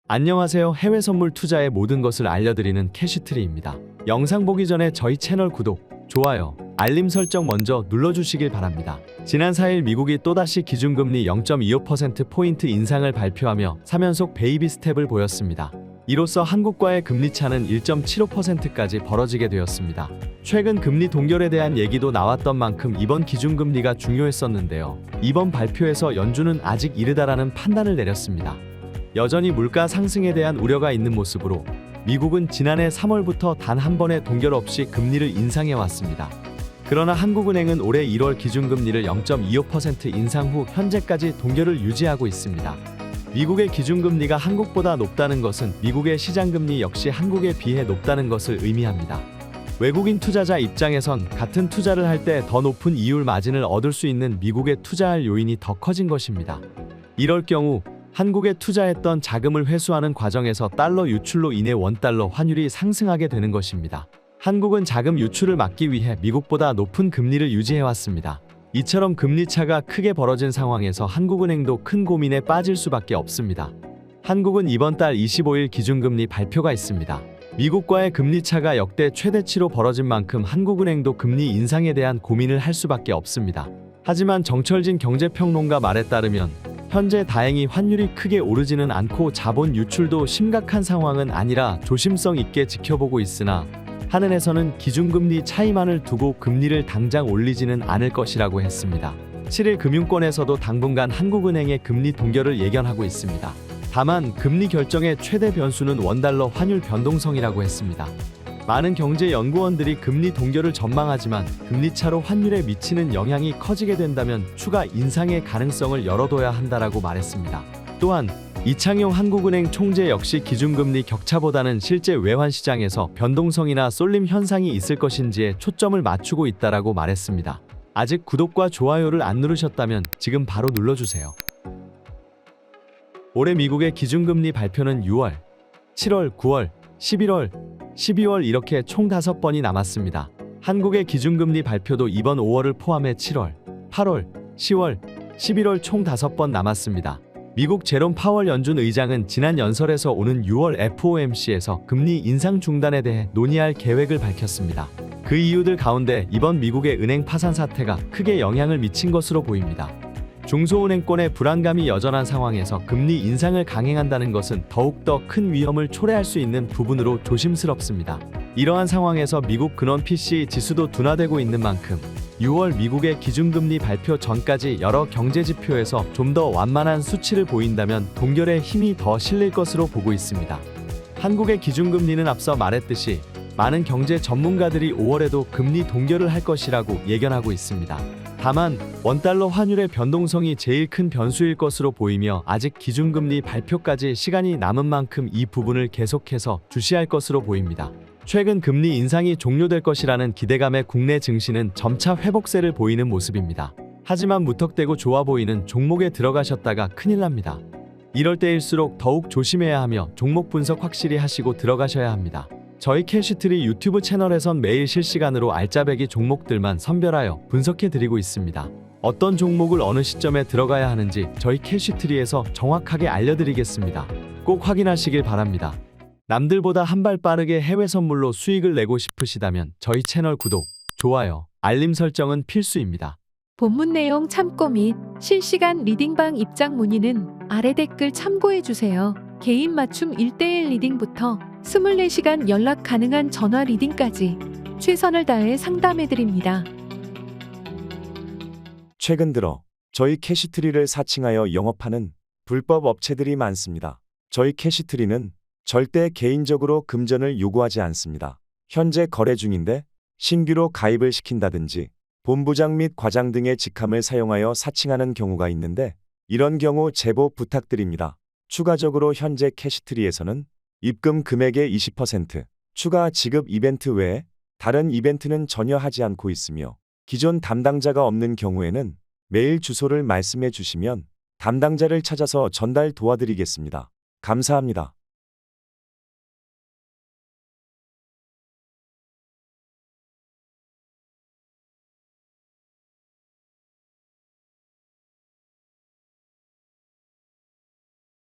안녕하세요. 해외 선물 투자의 모든 것을 알려드리는 캐시트리입니다. 영상 보기 전에 저희 채널 구독, 좋아요, 알림 설정 먼저 눌러주시길 바랍니다. 지난 4일 미국이 또다시 기준금리 0.25%포인트 인상을 발표하며 3연속 베이비 스텝을 보였습니다. 이로써 한국과의 금리 차는 1.75%까지 벌어지게 되었습니다. 최근 금리 동결에 대한 얘기도 나왔던 만큼 이번 기준금리가 중요했었는데요. 이번 발표에서 연준은 아직 이르다라는 판단을 내렸습니다. 여전히 물가 상승에 대한 우려가 있는 모습으로 미국은 지난해 3월부터 단 한 번의 동결 없이 금리를 인상해 왔습니다. 그러나 한국은행은 올해 1월 기준금리를 0.25% 인상 후 현재까지 동결을 유지하고 있습니다. 미국의 기준금리가 한국보다 높다는 것은 미국의 시장금리 역시 한국에 비해 높다는 것을 의미합니다. 외국인 투자자 입장에선 같은 투자를 할 때 더 높은 이율 마진을 얻을 수 있는 미국에 투자할 요인이 더 커진 것입니다. 이럴 경우 한국에 투자했던 자금을 회수하는 과정에서 달러 유출로 인해 원달러 환율이 상승하게 되는 것입니다. 한국은 자금 유출을 막기 위해 미국보다 높은 금리를 유지해왔습니다. 이처럼 금리 차가 크게 벌어진 상황에서 한국은행도 큰 고민에 빠질 수밖에 없습니다. 한국은 이번 달 25일 기준금리 발표가 있습니다. 미국과의 금리 차가 역대 최대치로 벌어진 만큼 한국은행도 금리 인상에 대한 고민을 할 수밖에 없습니다. 하지만 정철진 경제평론가 말에 따르면 현재 다행히 환율이 크게 오르지는 않고 자본 유출도 심각한 상황은 아니라 조심성 있게 지켜보고 있으나 한은에서는 기준금리 차이만을 두고 금리를 당장 올리지는 않을 것이라고 했습니다. 7일 금융권에서도 당분간 한국은행의 금리 동결을 예견하고 있습니다. 다만 금리 결정의 최대 변수는 원달러 환율 변동성이라고 했습니다. 많은 경제 연구원들이 금리 동결을 전망하지만 금리 차로 환율에 미치는 영향이 커지게 된다면 추가 인상의 가능성을 열어둬야 한다라고 말했습니다. 또한 이창용 한국은행 총재 역시 기준금리 격차보다는 실제 외환 시장에서 변동성이나 쏠림 현상이 있을 것인지에 초점을 맞추고 있다라고 말했습니다. 아직 구독과 좋아요를 안 누르셨다면 지금 바로 눌러주세요. 올해 미국의 기준금리 발표는 6월, 7월, 9월, 11월, 12월 이렇게 총 5번이 남았습니다. 한국의 기준금리 발표도 이번 5월을 포함해 7월, 8월, 10월, 11월 총 5번 남았습니다. 미국 제롬 파월 연준 의장은 지난 연설에서 오는 6월 FOMC에서 금리 인상 중단에 대해 논의할 계획을 밝혔습니다. 그 이유들 가운데 이번 미국의 은행 파산 사태가 크게 영향을 미친 것으로 보입니다. 중소은행권의 불안감이 여전한 상황에서 금리 인상을 강행한다는 것은 더욱더 큰 위험을 초래할 수 있는 부분으로 조심스럽습니다. 이러한 상황에서 미국 근원 PCE 지수도 둔화되고 있는 만큼 6월 미국의 기준금리 발표 전까지 여러 경제지표에서 좀 더 완만한 수치를 보인다면 동결에 힘이 더 실릴 것으로 보고 있습니다. 한국의 기준금리는 앞서 말했듯이 많은 경제 전문가들이 5월에도 금리 동결을 할 것이라고 예견하고 있습니다. 다만 원달러 환율의 변동성이 제일 큰 변수일 것으로 보이며 아직 기준금리 발표까지 시간이 남은 만큼 이 부분을 계속해서 주시할 것으로 보입니다. 최근 금리 인상이 종료될 것이라는 기대감에 국내 증시는 점차 회복세를 보이는 모습입니다. 하지만 무턱대고 좋아 보이는 종목에 들어가셨다가 큰일 납니다. 이럴 때일수록 더욱 조심해야 하며 종목 분석 확실히 하시고 들어가셔야 합니다. 저희 캐시트리 유튜브 채널에선 매일 실시간으로 알짜배기 종목들만 선별하여 분석해드리고 있습니다. 어떤 종목을 어느 시점에 들어가야 하는지 저희 캐시트리에서 정확하게 알려드리겠습니다. 꼭 확인하시길 바랍니다. 남들보다 한 발 빠르게 해외 선물로 수익을 내고 싶으시다면 저희 채널 구독, 좋아요, 알림 설정은 필수입니다. 본문 내용 참고 및 실시간 리딩방 입장 문의는 아래 댓글 참고해주세요. 개인 맞춤 1:1 리딩부터 24시간 연락 가능한 전화 리딩까지 최선을 다해 상담해드립니다. 최근 들어 저희 캐시트리를 사칭하여 영업하는 불법 업체들이 많습니다. 저희 캐시트리는 절대 개인적으로 금전을 요구하지 않습니다. 현재 거래 중인데 신규로 가입을 시킨다든지 본부장 및 과장 등의 직함을 사용하여 사칭하는 경우가 있는데 이런 경우 제보 부탁드립니다. 추가적으로 현재 캐시트리에서는 입금 금액의 20% 추가 지급 이벤트 외에 다른 이벤트는 전혀 하지 않고 있으며 기존 담당자가 없는 경우에는 메일 주소를 말씀해 주시면 담당자를 찾아서 전달 도와드리겠습니다. 감사합니다.